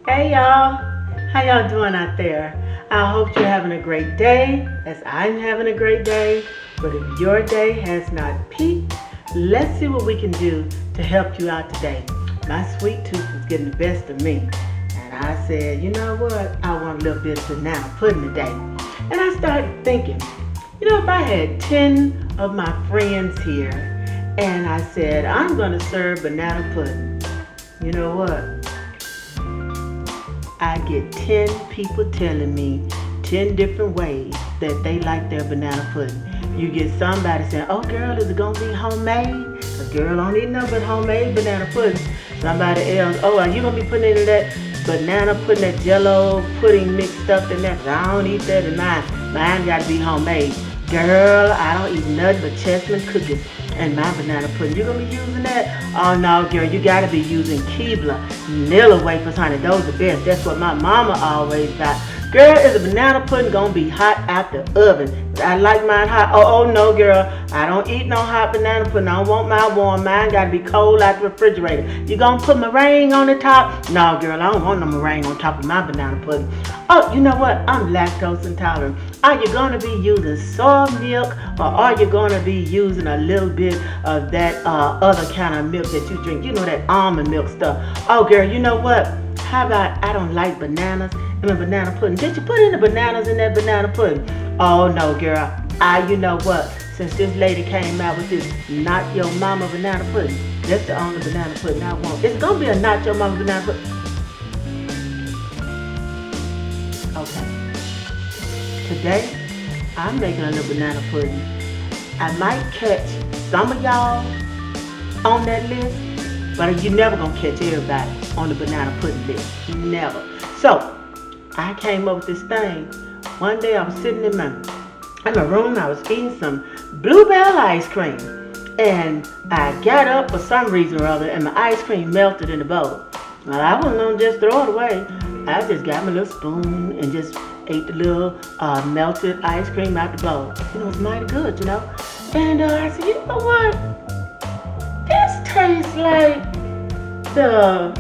Hey y'all, how y'all doing out there? I hope you're having a great day, as I'm having a great day. But if your day has not peaked, let's see what we can do to help you out today. My sweet tooth is getting the best of me, and I said, you know what? I want a little bit of banana pudding today. And I started thinking, if I had 10 of my friends here, and I said, I'm going to serve banana pudding, you know what? I get 10 people telling me 10 different ways that they like their banana pudding. You get somebody saying, oh girl, is it going to be homemade? A girl don't eat nothing but homemade banana pudding. Somebody else, oh, are you going to be putting into that banana pudding, that jello pudding mixed stuff in there? I don't eat that in mine. Mine got to be homemade. Girl, I don't eat nothing but chestnut cookies and my banana pudding. You gonna be using that? Oh no, girl, you gotta be using Keebler vanilla wafers, honey. Those are best. That's what my mama always got. Girl, is a banana pudding gonna be hot out the oven? I like mine hot. Oh no, girl, I don't eat no hot banana pudding. I don't want mine warm. Mine gotta be cold out the refrigerator. You gonna put meringue on the top? No, girl, I don't want no meringue on top of my banana pudding. Oh, you know what? I'm lactose intolerant. Are you gonna be using soy milk, or are you gonna be using a little bit of that other kind of milk that you drink? You know, that almond milk stuff. Oh, girl, you know what? How about I don't like bananas in a banana pudding? Did you put any bananas in that banana pudding? Oh no, girl. You know what? Since this lady came out with this not your mama banana pudding, that's the only banana pudding I want. It's gonna be a not your mama banana pudding. Okay. Today, I'm making a little banana pudding. I might catch some of y'all on that list, but you're never gonna catch everybody on the banana pudding list. Never. So, I came up with this thing. One day I was sitting in my room, I was eating some bluebell ice cream. And I got up for some reason or other, and my ice cream melted in the bowl. Well, I wasn't gonna just throw it away. I just got my little spoon and just ate the little melted ice cream out the bowl. It was mighty good, And I said, you know what? This tastes like the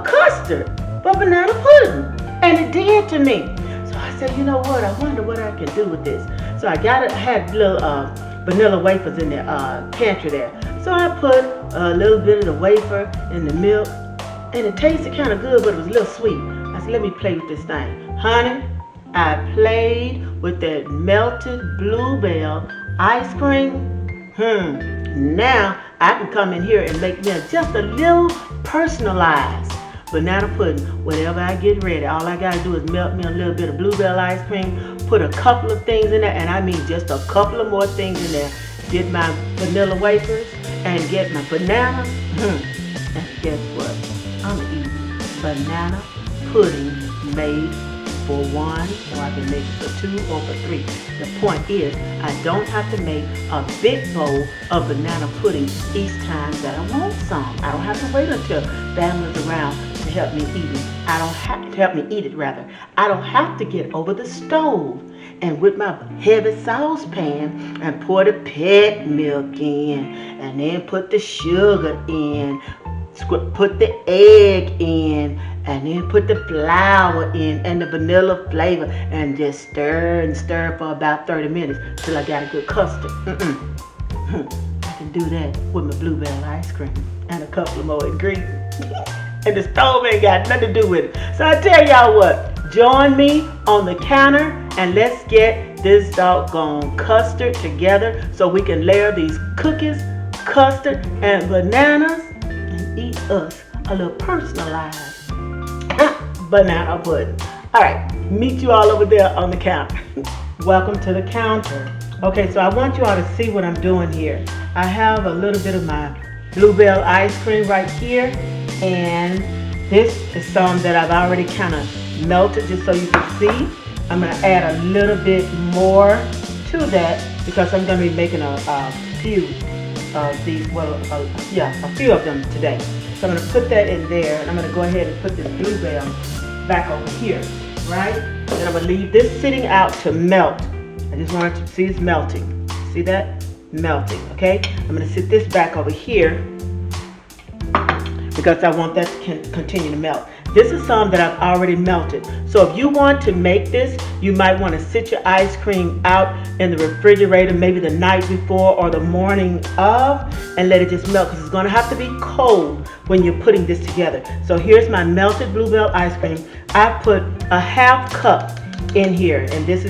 custard for banana pudding. And it did to me. So I said, you know what? I wonder what I can do with this. So I had little vanilla wafers in the pantry there. So I put a little bit of the wafer in the milk. And it tasted kind of good, but it was a little sweet. I said, let me play with this thing. Honey, I played with that melted bluebell ice cream. Now I can come in here and make me just a little personalized banana pudding. Whenever I get ready, all I gotta do is melt me a little bit of bluebell ice cream, put a couple of things in there, and I mean just a couple of more things in there. Get my vanilla wafers and get my bananas. And guess what? I'm eating banana pudding made for one, or I can make it for two or for three. The point is, I don't have to make a big bowl of banana pudding each time that I want some. I don't have to wait until family's around to help me eat it. I don't have to help me eat it, rather. I don't have to get over the stove and with my heavy saucepan and pour the pet milk in, and then put the sugar in, put the egg in, and then put the flour in and the vanilla flavor, and just stir and stir for about 30 minutes till I got a good custard. I can do that with my bluebell ice cream and a couple of more ingredients. And the stove ain't got nothing to do with it. So I tell y'all what, join me on the counter and let's get this doggone custard together so we can layer these cookies, custard, and bananas and eat us a little personalized banana pudding. All right, meet you all over there on the counter. Welcome to the counter. Okay, so I want you all to see what I'm doing here. I have a little bit of my bluebell ice cream right here, and this is some that I've already kind of melted just so you can see. I'm going to add a little bit more to that because I'm going to be making a few of these, a few of them today. So I'm going to put that in there, and I'm going to go ahead and put this bluebell back over here, right? Then I'm going to leave this sitting out to melt. I just want to see it's melting. See that? Melting, okay? I'm going to sit this back over here because I want that to continue to melt. This is some that I've already melted. So if you want to make this, you might want to sit your ice cream out in the refrigerator maybe the night before or the morning of and let it just melt, because it's going to have to be cold when you're putting this together. So here's my melted bluebell ice cream. I put a half cup in here, and this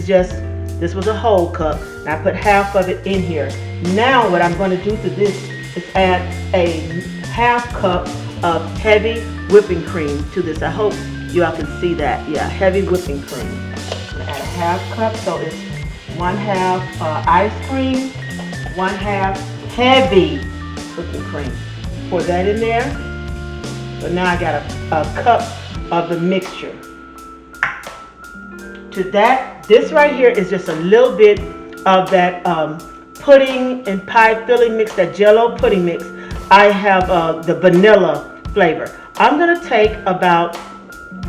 was a whole cup, and I put half of it in here. Now what I'm going to do to this is add a half cup of heavy whipping cream to this. I hope you all can see that. Yeah, heavy whipping cream. I'm going to add a half cup, so it's 1/2 ice cream, 1/2 heavy whipping cream. Pour that in there. So now I got a cup of the mixture. To that, this right here is just a little bit of that pudding and pie filling mix, that Jell-O pudding mix. I have the vanilla flavor. I'm going to take about,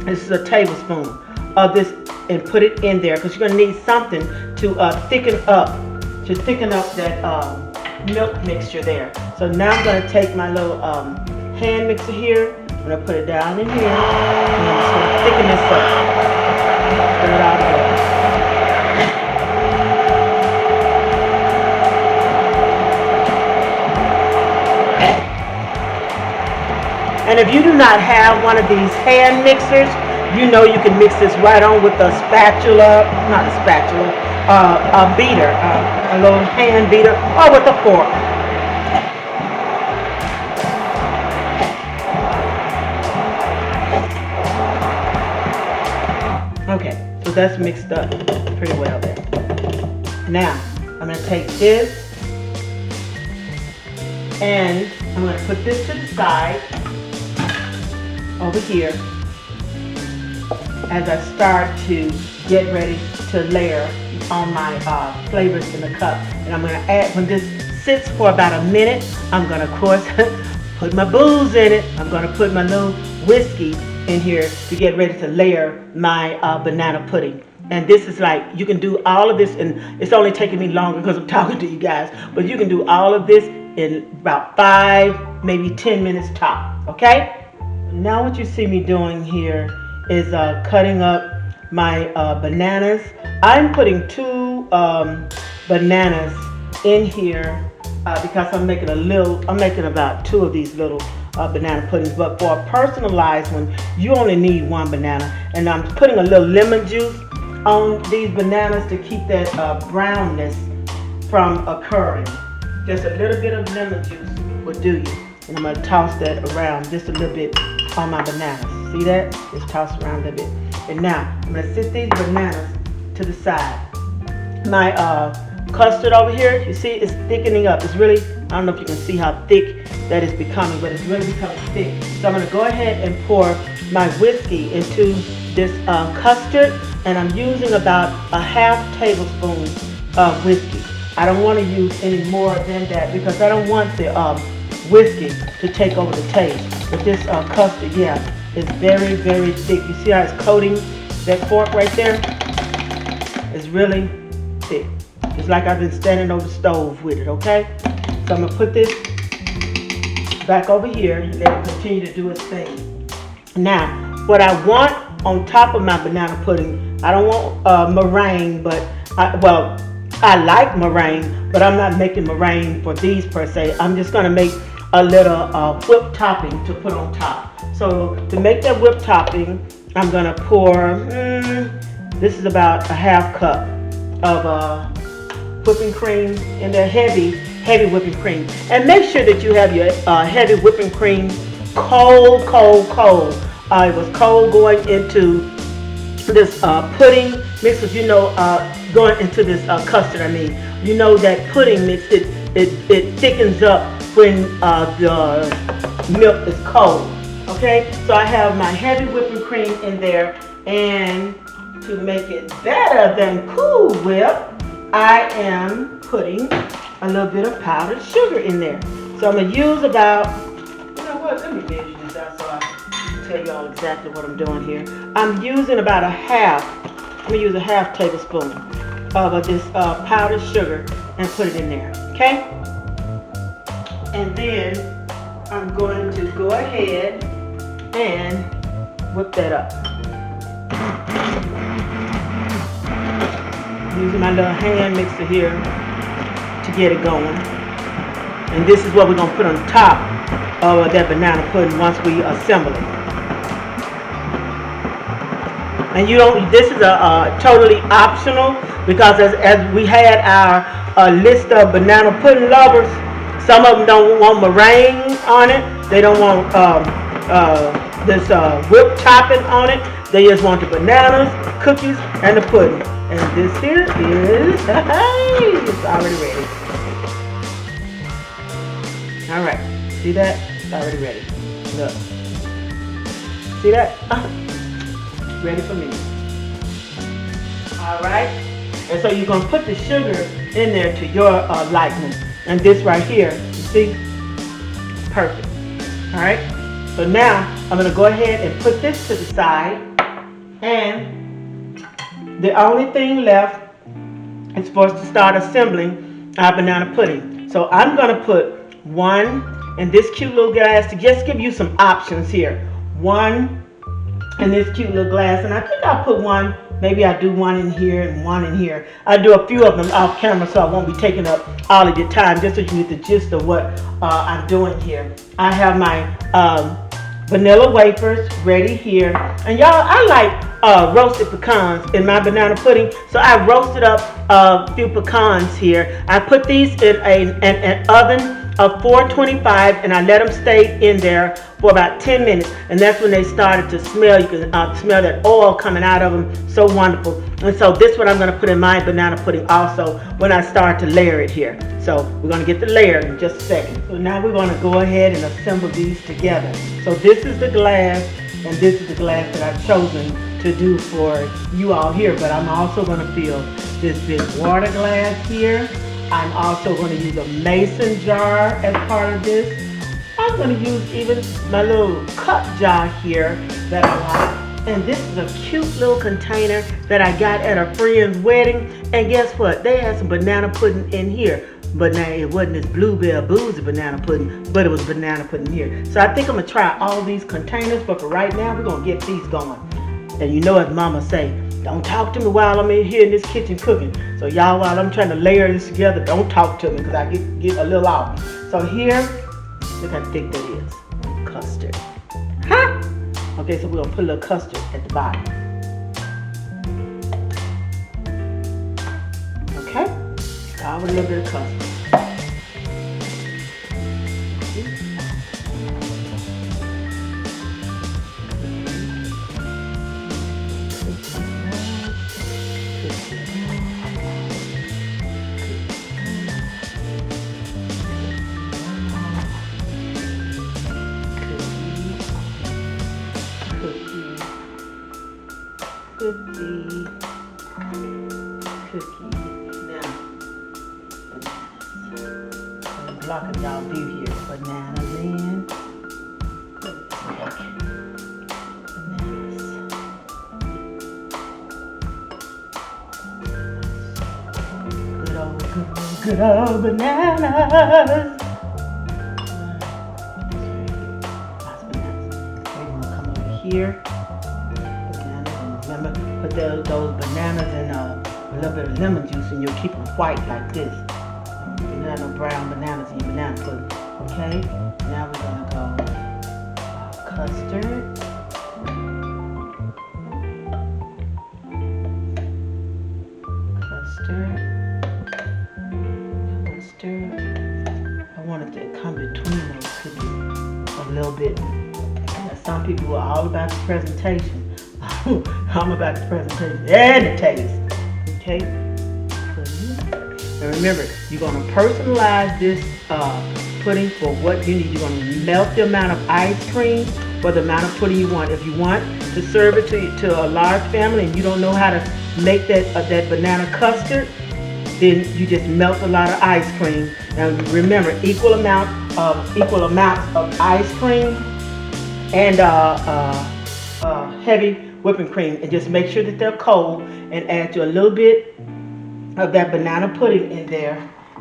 this is a tablespoon of this and put it in there, because you're going to need something to thicken up that milk mixture there. So now I'm going to take my little hand mixer here. I'm going to put it down in here, and I'm just going to thicken this up. Put it out there. And if you do not have one of these hand mixers, you know you can mix this right on with a spatula, not a spatula, a beater, a little hand beater, or with a fork. Okay, so that's mixed up pretty well there. Now, I'm going to take this and I'm going to put this to the side over here as I start to get ready to layer on my flavors in the cup. And I'm going to add, when this sits for about a minute, I'm going to, of course, put my booze in it. I'm going to put my little whiskey in here to get ready to layer my banana pudding. And this is like, you can do all of this, and it's only taking me longer because I'm talking to you guys, but you can do all of this in about 5, maybe 10 minutes top, okay? Now what you see me doing here is cutting up my bananas. I'm putting 2 bananas in here because I'm making about 2 of these little banana puddings. But for a personalized one, you only need 1 banana. And I'm putting a little lemon juice on these bananas to keep that brownness from occurring. Just a little bit of lemon juice will do you. And I'm going to toss that around just a little bit on my bananas. See that? Just toss around a little bit. And now, I'm going to sit these bananas to the side. My custard over here, you see, it's thickening up. It's really, I don't know if you can see how thick that is becoming, but it's really becoming thick. So I'm going to go ahead and pour my whiskey into this custard, and I'm using about a ½ tablespoon of whiskey. I don't want to use any more than that because I don't want the whiskey to take over the taste. But this custard, yeah, is very, very thick. You see how it's coating that fork right there? It's really thick. It's like I've been standing over the stove with it, okay? So I'm going to put this back over here and let it continue to do its thing. Now, what I want on top of my banana pudding, I don't want meringue, but I like meringue, but I'm not making meringue for these per se. I'm just going to make a little whipped topping to put on top. So to make that whipped topping, I'm going to pour, this is about a ½ cup of whipping cream in there, heavy whipping cream. And make sure that you have your heavy whipping cream cold. It was cold going into this pudding mix, because you know, going into this custard, I mean, you know that pudding mix, it thickens up when the milk is cold. Okay, so I have my heavy whipping cream in there, and to make it better than Cool Whip, I am putting a little bit of powdered sugar in there. So I'm going to use about, you know what, let me measure this out so I can tell you all exactly what I'm doing here. I'm using about I'm going to use a ½ tablespoon of this powdered sugar and put it in there, okay? And then I'm going to go ahead and whip that up. Using my little hand mixer here to get it going. And this is what we're going to put on top of that banana pudding once we assemble it. And you don't, this is a totally optional, because as we had our list of banana pudding lovers, some of them don't want meringue on it. They don't want this whipped topping on it. They just want the bananas, cookies, and the pudding. And this here is, it's already ready. All right, see that? It's already ready. Look, see that? Ready for me. All right, and so you're gonna put the sugar in there to your liking. And this right here, you see? Perfect. All right, so now I'm gonna go ahead and put this to the side, and the only thing left is for us to start assembling our banana pudding. So I'm gonna put one in this cute little glass to just give you some options here. One in this cute little glass, and I think I'll put one, maybe I'll do one in here and one in here. I'll do a few of them off camera so I won't be taking up all of your time, just so you get the gist of what I'm doing here. I have my vanilla wafers ready here, and y'all, I like roasted pecans in my banana pudding, so I roasted up a few pecans here. I put these in an oven of 425, and I let them stay in there for about 10 minutes, and that's when they started to smell. You can smell that oil coming out of them, so wonderful. And so this is what I'm going to put in my banana pudding also when I start to layer it here. So we're going to get the layer in just a second. So now we're going to go ahead and assemble these together. So this is the glass, and this is the glass that I've chosen to do for you all here, but I'm also going to fill this big water glass here. I'm also going to use a mason jar as part of this. I'm going to use even my little cup jar here that I like. And this is a cute little container that I got at a friend's wedding. And guess what? They had some banana pudding in here. But now it wasn't this blueberry Boozin banana pudding, but it was banana pudding here. So I think I'm going to try all these containers, but for right now, we're going to get these going. And you know as mama say, don't talk to me while I'm in here in this kitchen cooking. So y'all, while I'm trying to layer this together, don't talk to me because I get a little off. So here, look how thick that is. Custard. Huh? Okay, so we're going to put a little custard at the bottom. Okay? Start with a little bit of custard. Cookie. Now, bananas. I'm blocking y'all view here. Bananas in. Okay. Bananas. Good old bananas. Lots of bananas. We're gonna come over here. Remember, put those bananas in a little bit of lemon juice, and you'll keep them white like this. You don't have no brown bananas in your banana pudding. Okay? Now we're gonna go custard. Custard. I want it to come between those cookies a little bit. Some people are all about the presentation. I'm about the presentation and the taste. Okay? And remember, you're going to personalize this pudding for what you need. You're going to melt the amount of ice cream for the amount of pudding you want. If you want to serve it to a large family and you don't know how to make that banana custard, then you just melt a lot of ice cream. Now remember, equal amounts of ice cream and heavy whipping cream, and just make sure that they're cold, and add you a little bit of that banana pudding in there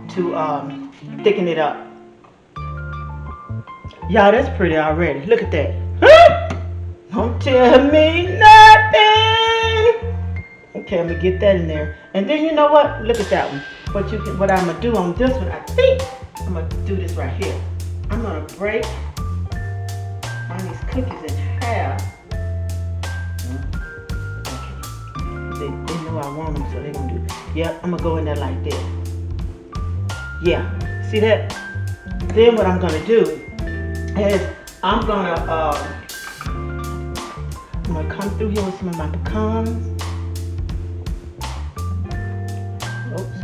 to thicken it up. Y'all, that's pretty already. Look at that. Don't Don't tell me nothing. Okay, I'm gonna get that in there. And then you know what? Look at that one. What I'm gonna do on this one, I think I'm gonna do this right here. I'm gonna break one of these cookies in half. Okay. They know I want them, so they're gonna do it. Yep, I'm gonna go in there like this. Yeah, see that? Then what I'm gonna do is I'm gonna come through here with some of my pecans. Oops.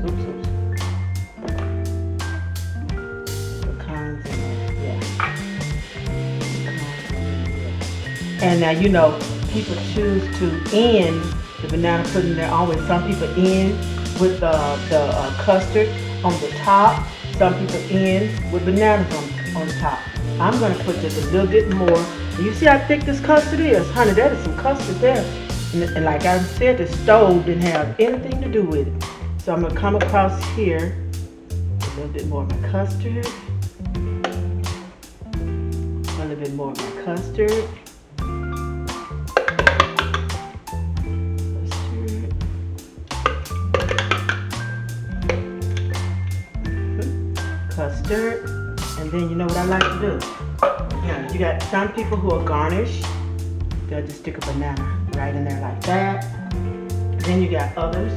Pecans, yeah. And now you know people choose to end the banana pudding. There always some people end with the custard on the top. Some people end with bananas on the top. I'm gonna put just a little bit more. And you see how thick this custard is? Honey, that is some custard there. And like I said, the stove didn't have anything to do with it. So I'm gonna come across here, a little bit more of my custard. A little bit more of my custard. Custard. And then you know what I like to do? Yeah, you got some people who are garnished. They'll just stick a banana right in there like that. Then you got others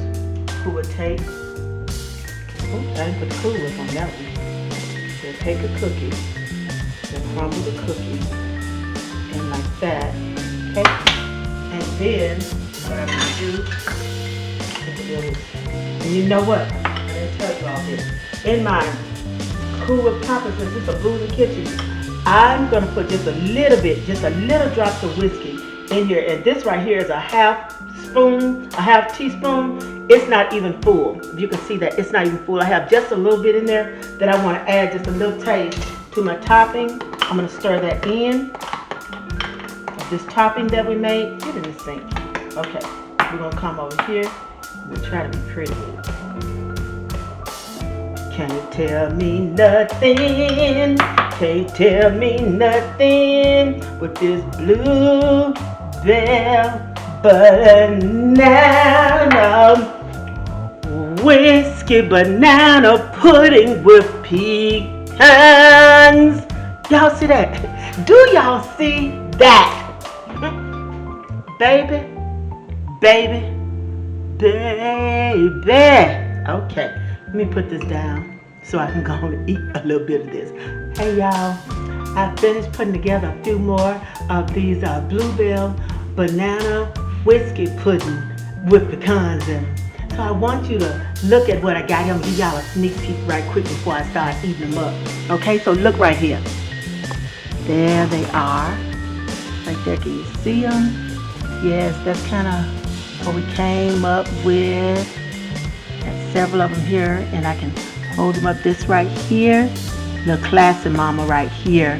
who would take, oops, I didn't put the Cool Whip on that one. They'll take a cookie, they'll crumble the cookie, and like that, okay? And then, what I'm gonna do, and you know what? I'm gonna tell you all this. In my Cool Whip toppings, since it's a Boozin kitchen, I'm gonna put just a little bit, just a little drops of whiskey in here. And this right here is a half teaspoon. It's not even full. You can see that it's not even full. I have just a little bit in there that I want to add just a little taste to my topping. I'm going to stir that in. This topping that we made, get in the sink. Okay, we're going to come over here. We'll try to be pretty. Can't tell me nothing. Can't tell me nothing with this bluebell banana whiskey banana pudding with pecans. Y'all see that? Do y'all see that? Baby. Okay, let me put this down so I can go and eat a little bit of this. Hey y'all, I finished putting together a few more of these bluebell banana whiskey pudding with pecans in them. So I want you to look at what I got here. I'm gonna give y'all a sneak peek right quick before I start eating them up. Okay, so look right here. There they are. Right there, can you see them? Yes, that's kind of what we came up with. Got several of them here, and I can hold them up. This right here, little classy mama right here.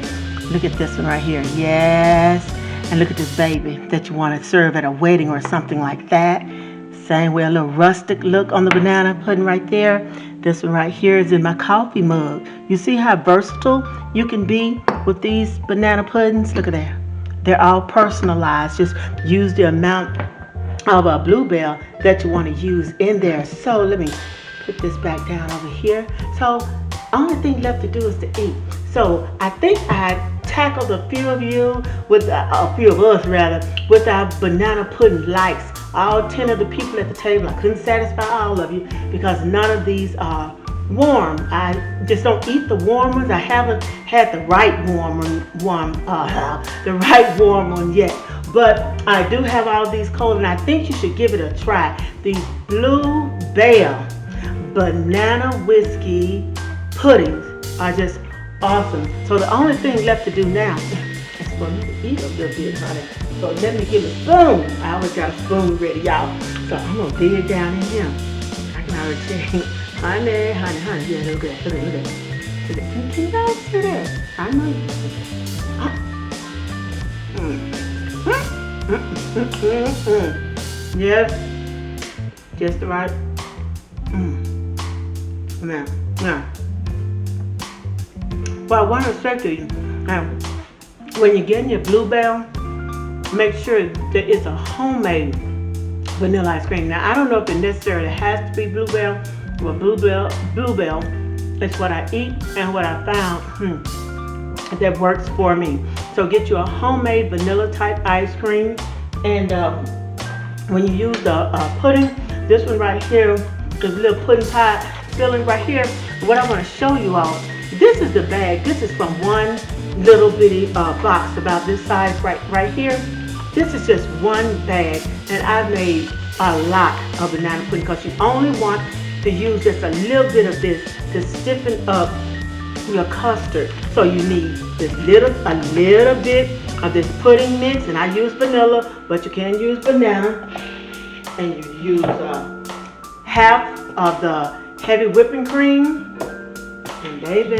Look at this one right here. Yes. And look at this baby that you want to serve at a wedding or something like that. Same way, a little rustic look on the banana pudding right there. This one right here is in my coffee mug. You see how versatile you can be with these banana puddings? Look at that. They're all personalized. Just use the amount of a bluebell that you want to use in there. So let me put this back down over here. So only thing left to do is to eat. So I think I tackled a few of you with a few of us rather with our banana pudding likes. All 10 of the people at the table. I couldn't satisfy all of you because none of these are warm. I just don't eat the warm ones. I haven't had the right warm one yet. But I do have all these cold, and I think you should give it a try. These bluebell banana whiskey puddings are just awesome. So the only thing left to do now is for me to eat a little bit, honey. So let me get a spoon. I always got a spoon ready, y'all. So I'm gonna dig down in here. I can already tell. Honey. Yeah, look at that. Can y'all see that? I know. Yes. Just the right. Now. Well, I want to say to you, when you're getting your bluebell make sure that it's a homemade vanilla ice cream. Now I don't know if it necessarily has to be Bluebell, but Bluebell is what I eat and what I found that works for me. So get you a homemade vanilla type ice cream, and when you use the pudding, this one right here, this little pudding pie filling right here, what I want to show you all, this is the bag. This is from one little bitty box about this size right here. This is just one bag, and I've made a lot of banana pudding because you only want to use just a little bit of this to stiffen up your custard. So you need a little bit of this pudding mix, and I use vanilla, but you can use banana, and you use half of the heavy whipping cream, and baby,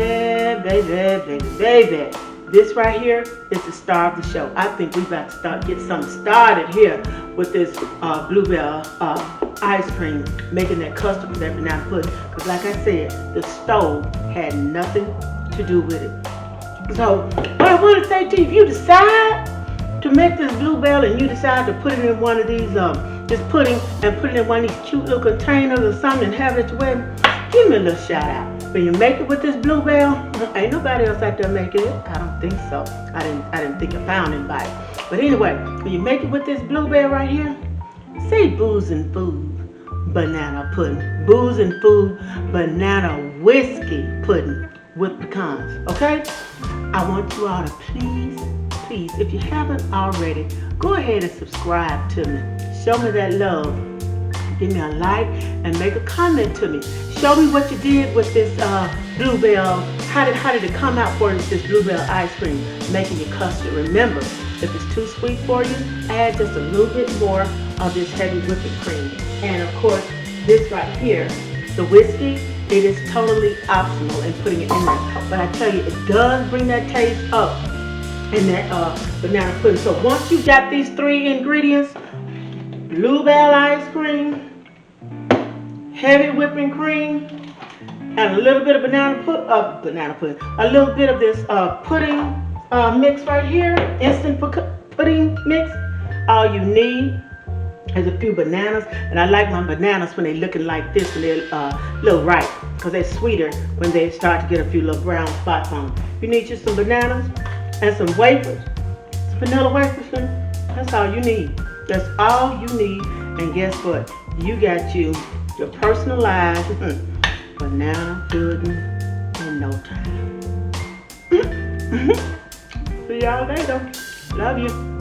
this right here is the star of the show. I think we about to get something started here with this Bluebell ice cream, making that custard for that banana pudding. Because like I said, the stove had nothing to do with it. So what I want to say to you, if you decide to make this Bluebell and you decide to put it in one of these, this pudding, and put it in one of these cute little containers or something and have it at your wedding, give me a little shout out. When you make it with this Bluebell, ain't nobody else out there making it. I don't think so. I didn't think I found anybody. But anyway, when you make it with this Bluebell right here, say Boozin food banana pudding. Boozin food banana whiskey pudding with pecans. Okay? I want you all to please, if you haven't already, go ahead and subscribe to me. Show me that love. Give me a like and make a comment to me. Show me what you did with this Bluebell. How did it come out for you with this Bluebell ice cream, making your custard? Remember, if it's too sweet for you, add just a little bit more of this heavy whipping cream. And of course, this right here, the whiskey, it is totally optional in putting it in there. But I tell you, it does bring that taste up in that banana pudding. So once you got these three ingredients, Bluebell ice cream, heavy whipping cream, and a little bit of banana pudding, a little bit of this pudding mix right here, instant pudding mix. All you need is a few bananas, and I like my bananas when they're looking like this, when they're a little ripe, because they're sweeter when they start to get a few little brown spots on them. You need just some bananas and some wafers, some vanilla wafers. That's all you need. That's all you need, and guess what? You got your personalized banana pudding in no time. See y'all later. Love you.